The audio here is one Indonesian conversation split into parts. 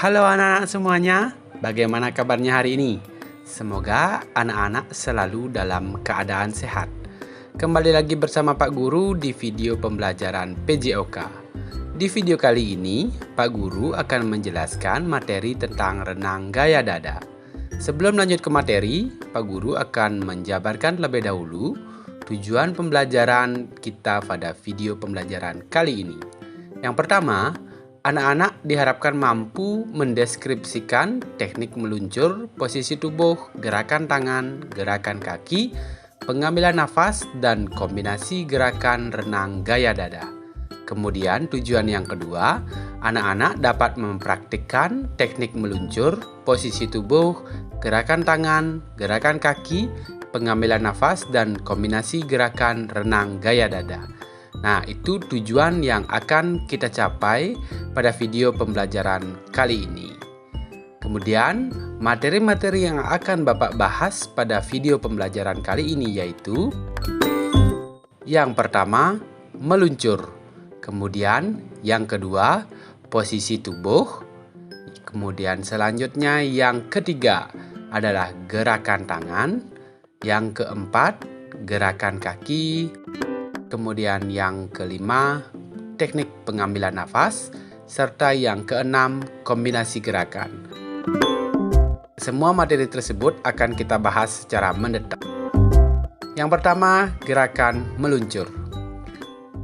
Halo anak-anak semuanya, bagaimana kabarnya hari ini? Semoga anak-anak selalu dalam keadaan sehat. Kembali lagi bersama Pak Guru di video pembelajaran PJOK. Di video kali ini, Pak Guru akan menjelaskan materi tentang renang gaya dada. Sebelum lanjut ke materi, Pak Guru akan menjabarkan terlebih dahulu tujuan pembelajaran kita pada video pembelajaran kali ini. Yang pertama, anak-anak diharapkan mampu mendeskripsikan teknik meluncur, posisi tubuh, gerakan tangan, gerakan kaki, pengambilan nafas, dan kombinasi gerakan renang gaya dada. Kemudian tujuan yang kedua, anak-anak dapat mempraktikkan teknik meluncur, posisi tubuh, gerakan tangan, gerakan kaki, pengambilan nafas, dan kombinasi gerakan renang gaya dada. Nah, itu tujuan yang akan kita capai pada video pembelajaran kali ini. Kemudian, materi-materi yang akan Bapak bahas pada video pembelajaran kali ini yaitu yang pertama, meluncur. Kemudian, yang kedua, posisi tubuh. Kemudian selanjutnya yang ketiga adalah gerakan tangan. Yang keempat, gerakan kaki. Kemudian yang kelima, teknik pengambilan nafas, serta yang keenam, kombinasi gerakan. Semua materi tersebut akan kita bahas secara mendetal. Yang pertama, gerakan meluncur.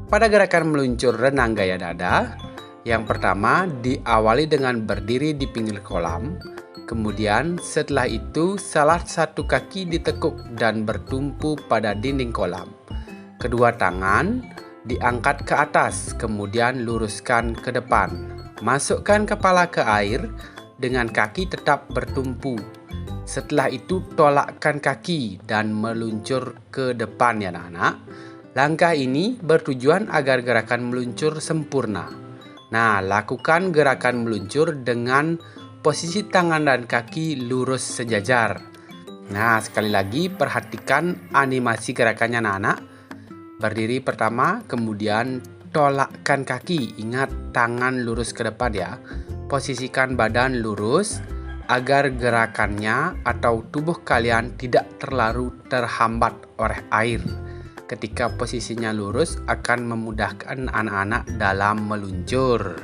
Pada gerakan meluncur renang gaya dada, yang pertama diawali dengan berdiri di pinggir kolam. Kemudian setelah itu salah satu kaki ditekuk dan bertumpu pada dinding kolam. Kedua tangan diangkat ke atas, kemudian luruskan ke depan. Masukkan kepala ke air dengan kaki tetap bertumpu. Setelah itu tolakkan kaki dan meluncur ke depan ya anak-anak. Langkah ini bertujuan agar gerakan meluncur sempurna. Nah, lakukan gerakan meluncur dengan posisi tangan dan kaki lurus sejajar. Nah, sekali lagi perhatikan animasi gerakannya anak-anak. Berdiri pertama, kemudian tolakkan kaki. Ingat, tangan lurus ke depan ya. Posisikan badan lurus agar gerakannya atau tubuh kalian tidak terlalu terhambat oleh air. Ketika posisinya lurus akan memudahkan anak-anak dalam meluncur.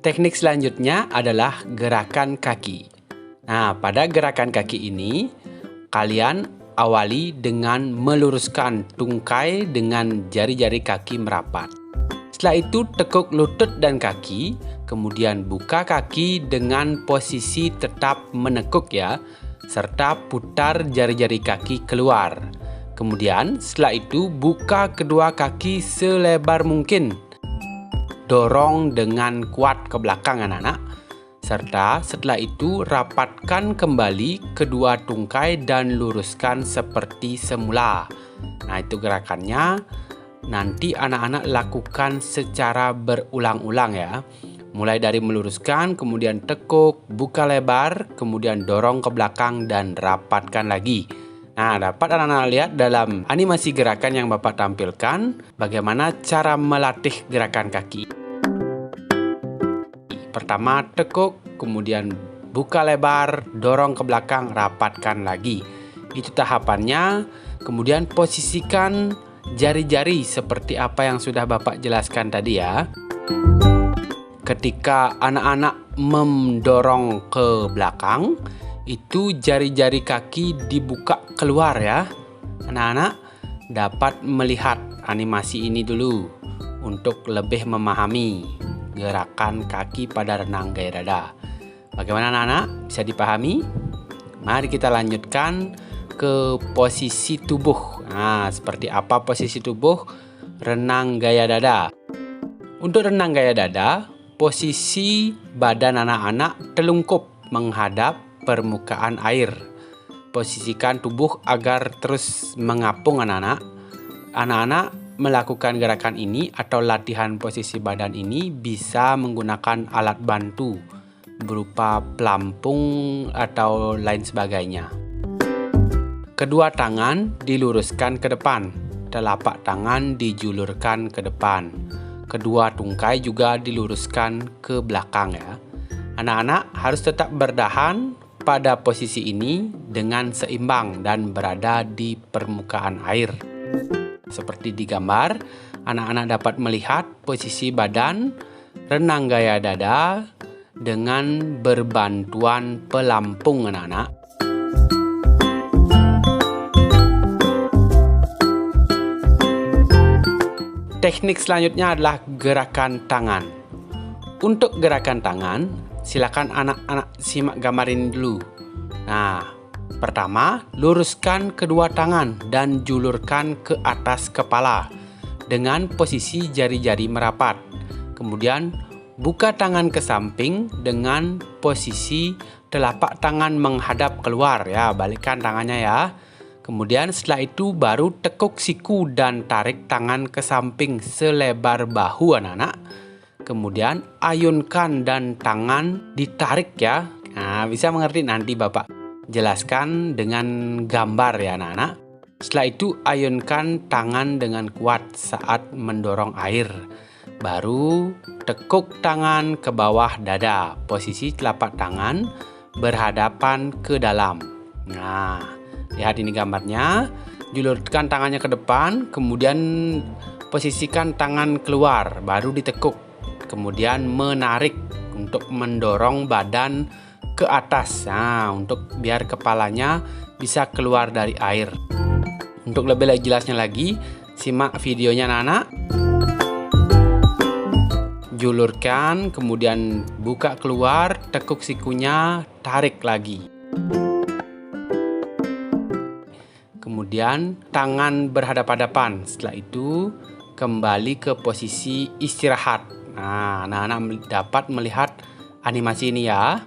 Teknik selanjutnya adalah gerakan kaki. Nah, pada gerakan kaki ini, kalian awali dengan meluruskan tungkai dengan jari-jari kaki merapat. Setelah itu, tekuk lutut dan kaki, kemudian buka kaki dengan posisi tetap menekuk ya, serta putar jari-jari kaki keluar. Kemudian, setelah itu, buka kedua kaki selebar mungkin. Dorong dengan kuat ke belakang anak-anak. Serta setelah itu rapatkan kembali kedua tungkai dan luruskan seperti semula. Nah, itu gerakannya. Nanti anak-anak lakukan secara berulang-ulang ya. Mulai dari meluruskan, kemudian tekuk, buka lebar, kemudian dorong ke belakang dan rapatkan lagi. Nah, dapat anak-anak lihat dalam animasi gerakan yang Bapak tampilkan bagaimana cara melatih gerakan kaki. Pertama tekuk, kemudian buka lebar, dorong ke belakang, rapatkan lagi. Itu tahapannya. Kemudian posisikan jari-jari seperti apa yang sudah Bapak jelaskan tadi ya. Ketika anak-anak mendorong ke belakang, itu jari-jari kaki dibuka keluar ya. Anak-anak dapat melihat animasi ini dulu untuk lebih memahami gerakan kaki pada renang gaya dada. Bagaimana anak-anak? Bisa dipahami? Mari kita lanjutkan ke posisi tubuh. Nah, seperti apa posisi tubuh renang gaya dada? Untuk renang gaya dada, posisi badan anak-anak telungkup menghadap permukaan air. Posisikan tubuh agar terus mengapung anak-anak. Anak-anak melakukan gerakan ini atau latihan posisi badan ini bisa menggunakan alat bantu berupa pelampung atau lain sebagainya. Kedua tangan diluruskan ke depan. telapak tangan dijulurkan ke depan. Kedua tungkai juga diluruskan ke belakang ya. Anak-anak harus tetap bertahan pada posisi ini dengan seimbang dan berada di permukaan air. Seperti di gambar, anak-anak dapat melihat posisi badan renang gaya dada dengan berbantuan pelampung anak-anak. Teknik selanjutnya adalah gerakan tangan. Untuk gerakan tangan, silakan anak-anak simak gambar ini dulu. Nah, pertama, luruskan kedua tangan dan julurkan ke atas kepala dengan posisi jari-jari merapat. Kemudian, buka tangan ke samping dengan posisi telapak tangan menghadap keluar ya, balikkan tangannya ya. Kemudian setelah itu baru tekuk siku dan tarik tangan ke samping selebar bahu anak-anak. Kemudian ayunkan dan tangan ditarik ya. Nah, bisa mengerti nanti Bapak jelaskan dengan gambar ya anak-anak. Setelah itu ayunkan tangan dengan kuat saat mendorong air. Baru tekuk tangan ke bawah dada. Posisi telapak tangan berhadapan ke dalam. Nah, lihat ini gambarnya. Julurkan tangannya ke depan, kemudian posisikan tangan keluar, baru ditekuk. Kemudian menarik untuk mendorong badan ke atas. Nah, untuk biar kepalanya bisa keluar dari air. Untuk lebih jelasnya lagi, simak videonya anak-anak. Julurkan, kemudian buka keluar, tekuk sikunya, tarik lagi. Kemudian tangan berhadapan-hadapan. Setelah itu kembali ke posisi istirahat. Nah, anak-anak dapat melihat animasi ini ya.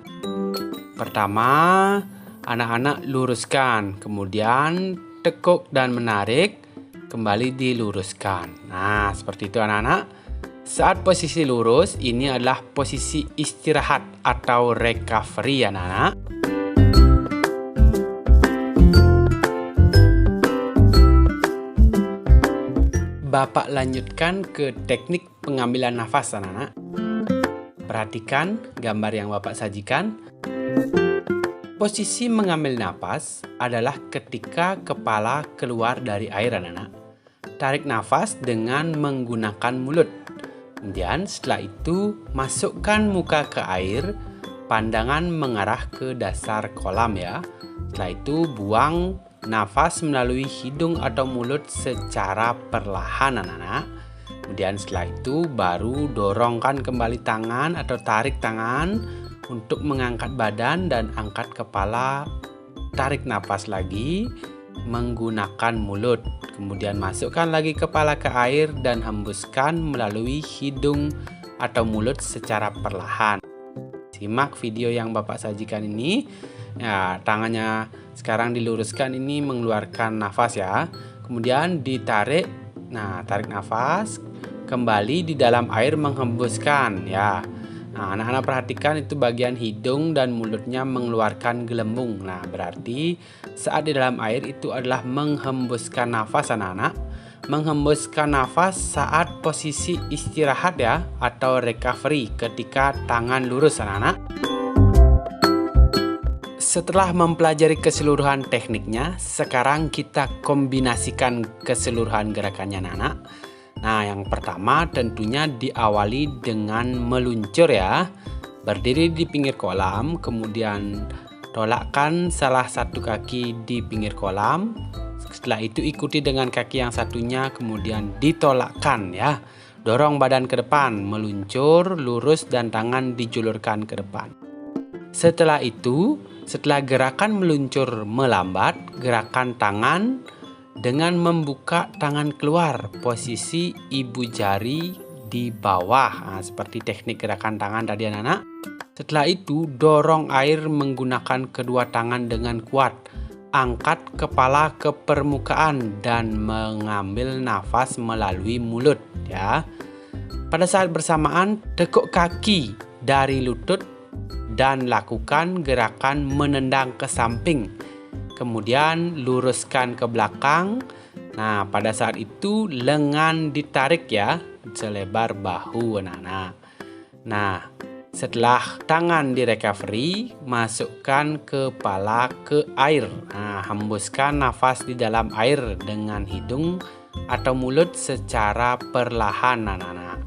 Pertama, anak-anak luruskan, kemudian tekuk dan menarik, kembali diluruskan. Nah, seperti itu anak-anak. Saat posisi lurus, ini adalah posisi istirahat atau recovery anak-anak. Bapak lanjutkan ke teknik pengambilan nafas anak-anak. Perhatikan gambar yang Bapak sajikan. Posisi mengambil nafas adalah ketika kepala keluar dari air anak-anak. Tarik nafas dengan menggunakan mulut. Kemudian setelah itu masukkan muka ke air, pandangan mengarah ke dasar kolam ya. Setelah itu buang nafas melalui hidung atau mulut secara perlahan anak-anak. Kemudian setelah itu baru dorongkan kembali tangan atau tarik tangan untuk mengangkat badan dan angkat kepala. Tarik nafas lagi menggunakan mulut. Kemudian masukkan lagi kepala ke air dan hembuskan melalui hidung atau mulut secara perlahan. Simak video yang Bapak sajikan ini. Ya, tangannya sekarang diluruskan, ini mengeluarkan nafas ya. Kemudian ditarik. Nah, tarik nafas. Kembali di dalam air menghembuskan ya. Nah, anak-anak perhatikan itu bagian hidung dan mulutnya mengeluarkan gelembung. Nah, berarti saat di dalam air itu adalah menghembuskan nafas anak-anak. Menghembuskan nafas saat posisi istirahat ya, atau recovery ketika tangan lurus anak-anak. Setelah mempelajari keseluruhan tekniknya, sekarang kita kombinasikan keseluruhan gerakannya anak-anak. Nah, yang pertama tentunya diawali dengan meluncur ya. Berdiri di pinggir kolam, kemudian tolakkan salah satu kaki di pinggir kolam. Setelah itu ikuti dengan kaki yang satunya, kemudian ditolakkan ya. Dorong badan ke depan, meluncur, lurus dan tangan dijulurkan ke depan. Setelah itu, setelah gerakan meluncur melambat, gerakan tangan dengan membuka tangan keluar, posisi ibu jari di bawah. Nah, seperti teknik gerakan tangan tadi anak-anak. Setelah itu, dorong air menggunakan kedua tangan dengan kuat. Angkat kepala ke permukaan dan mengambil nafas melalui mulut ya. Pada saat bersamaan, tekuk kaki dari lutut dan lakukan gerakan menendang ke samping. Kemudian luruskan ke belakang Nah, pada saat itu lengan ditarik ya, selebar bahu anak-anak. Nah, setelah tangan direcovery, masukkan kepala ke air. Nah, hembuskan nafas di dalam air dengan hidung atau mulut secara perlahan anak-anak.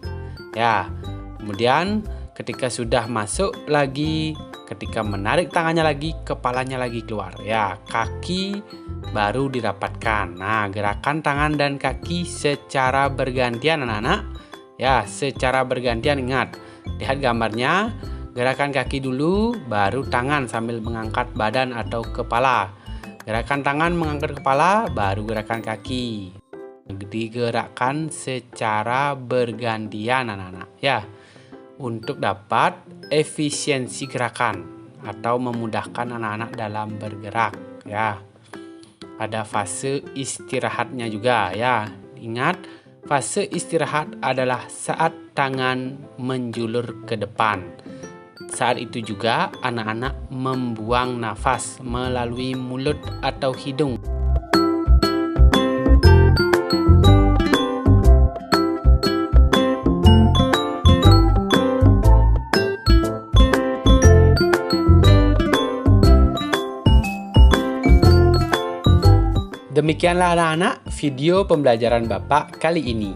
Ya, kemudian ketika sudah masuk lagi, ketika menarik tangannya lagi, kepalanya lagi keluar. Ya, kaki baru dirapatkan. Nah, gerakan tangan dan kaki secara bergantian anak-anak. Ya, secara bergantian, ingat. Lihat gambarnya, gerakan kaki dulu, baru tangan sambil mengangkat badan atau kepala. Gerakan tangan mengangkat kepala, baru gerakan kaki. Digerakkan secara bergantian anak-anak. Ya, untuk dapat efisiensi gerakan atau memudahkan anak-anak dalam bergerak. Ya, ada fase istirahatnya juga ya. Ingat, fase istirahat adalah saat tangan menjulur ke depan. Saat itu juga anak-anak membuang nafas melalui mulut atau hidung. Demikianlah anak-anak video pembelajaran Bapak kali ini.